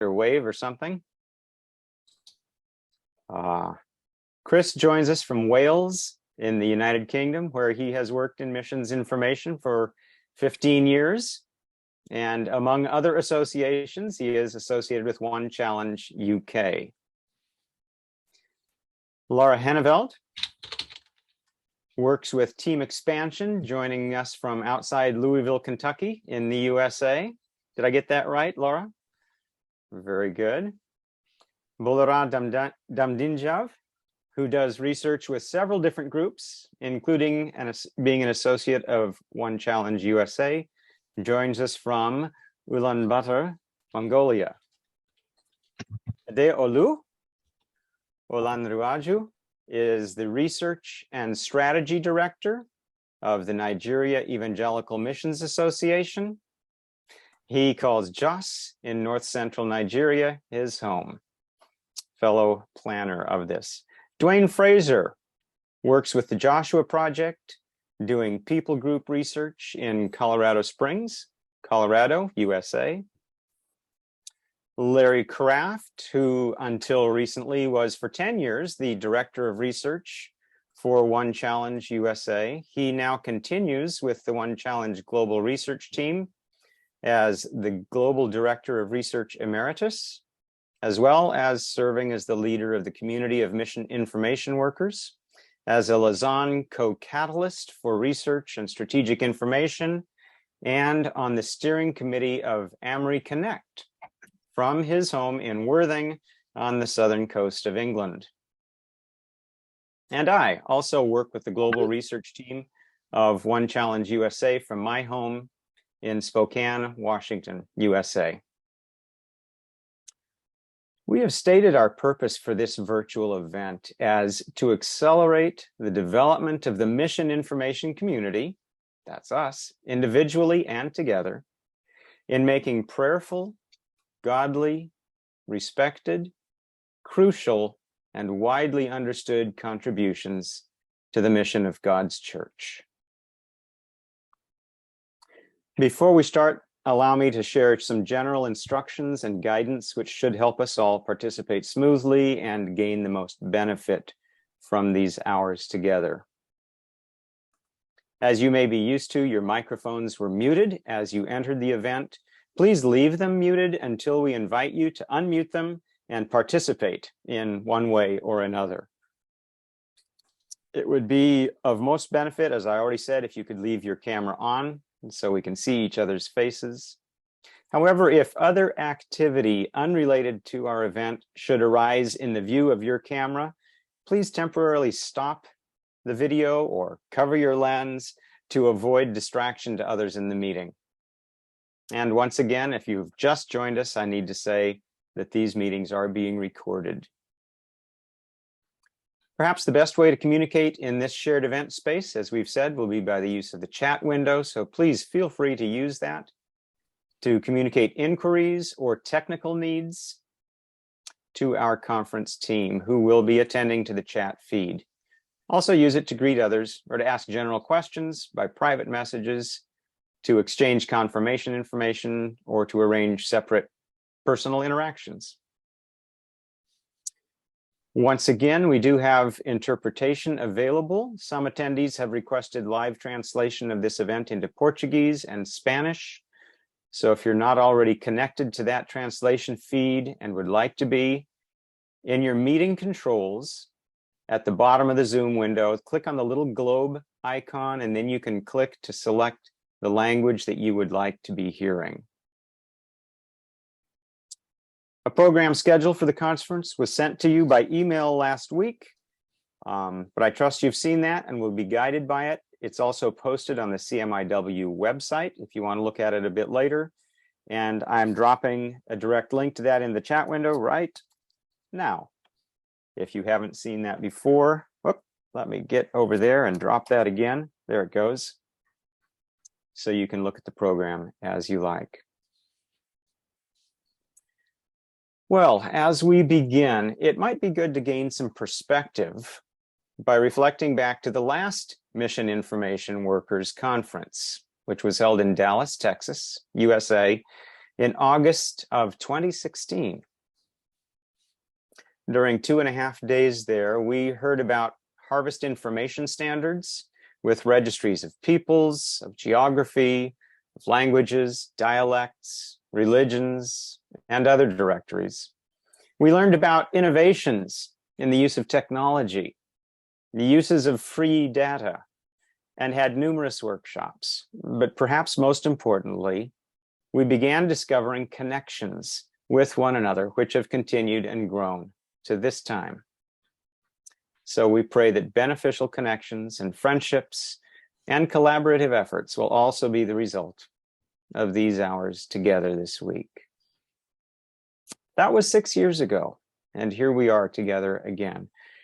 or wave or something. Chris joins us from Wales in the United Kingdom, where he has worked in missions information for 15 years. And among other associations, he is associated with One Challenge UK. Laura Henneveld works with Team Expansion, joining us from outside Louisville, Kentucky in the USA. Did I get that right, Laura? Very good. Bolera Damdinjav, who does research with several different groups, including being an associate of One Challenge USA, joins us from Ulaanbaatar, Mongolia. Ade Olu Olanruaju is the Research and Strategy Director of the Nigeria Evangelical Missions Association. He calls Jos in North Central Nigeria his home. Fellow planner of this. Dwayne Fraser works with the Joshua Project, doing people group research in Colorado Springs, Colorado, USA. Larry Kraft, who until recently was for 10 years the Director of Research for One Challenge USA. He now continues with the One Challenge Global Research Team as the Global Director of Research Emeritus, as well as serving as the leader of the Community of Mission Information Workers, as a Lausanne co-catalyst for research and strategic information, and on the steering committee of Amory Connect from his home in Worthing on the southern coast of England. And I also work with the global research team of One Challenge USA from my home in Spokane, Washington, USA. We have stated our purpose for this virtual event as to accelerate the development of the mission information community, that's us, individually and together, in making prayerful, godly, respected, crucial, and widely understood contributions to the mission of God's church. Before we start, allow me to share some general instructions and guidance which should help us all participate smoothly and gain the most benefit from these hours together. As you may be used to, your microphones were muted as you entered the event. Please leave them muted until we invite you to unmute them and participate in one way or another. It would be of most benefit, as I already said, if you could leave your camera on so we can see each other's faces. However, if other activity unrelated to our event should arise in the view of your camera, please temporarily stop the video or cover your lens to avoid distraction to others in the meeting. And once again, if you've just joined us, I need to say that these meetings are being recorded. Perhaps the best way to communicate in this shared event space, as we've said, will be by the use of the chat window. So please feel free to use that to communicate inquiries or technical needs to our conference team, who will be attending to the chat feed. Also use it to greet others or to ask general questions by private messages, to exchange confirmation information, or to arrange separate personal interactions. Once again, we do have interpretation available. Some attendees have requested live translation of this event into Portuguese and Spanish. So if you're not already connected to that translation feed and would like to be, in your meeting controls at the bottom of the Zoom window, click on the little globe icon, and then you can click to select the language that you would like to be hearing. A program schedule for the conference was sent to you by email last week, but I trust you've seen that and will be guided by it. It's also posted on the CMIW website if you want to look at it a bit later. And I'm dropping a direct link to that in the chat window right now. If you haven't seen that before, whoop, let me get over there and drop that again. There it goes. So you can look at the program as you like. Well, as we begin, it might be good to gain some perspective by reflecting back to the last Mission Information Workers Conference, which was held in Dallas, Texas, USA, in August of 2016. During 2.5 days there, we heard about harvest information standards with registries of peoples, of geography, of languages, dialects, religions, and other directories. We learned about innovations in the use of technology, the uses of free data, and had numerous workshops. But perhaps most importantly, we began discovering connections with one another, which have continued and grown to this time. So we pray that beneficial connections and friendships and collaborative efforts will also be the result of these hours together this week. That was 6 years ago, and here we are together again.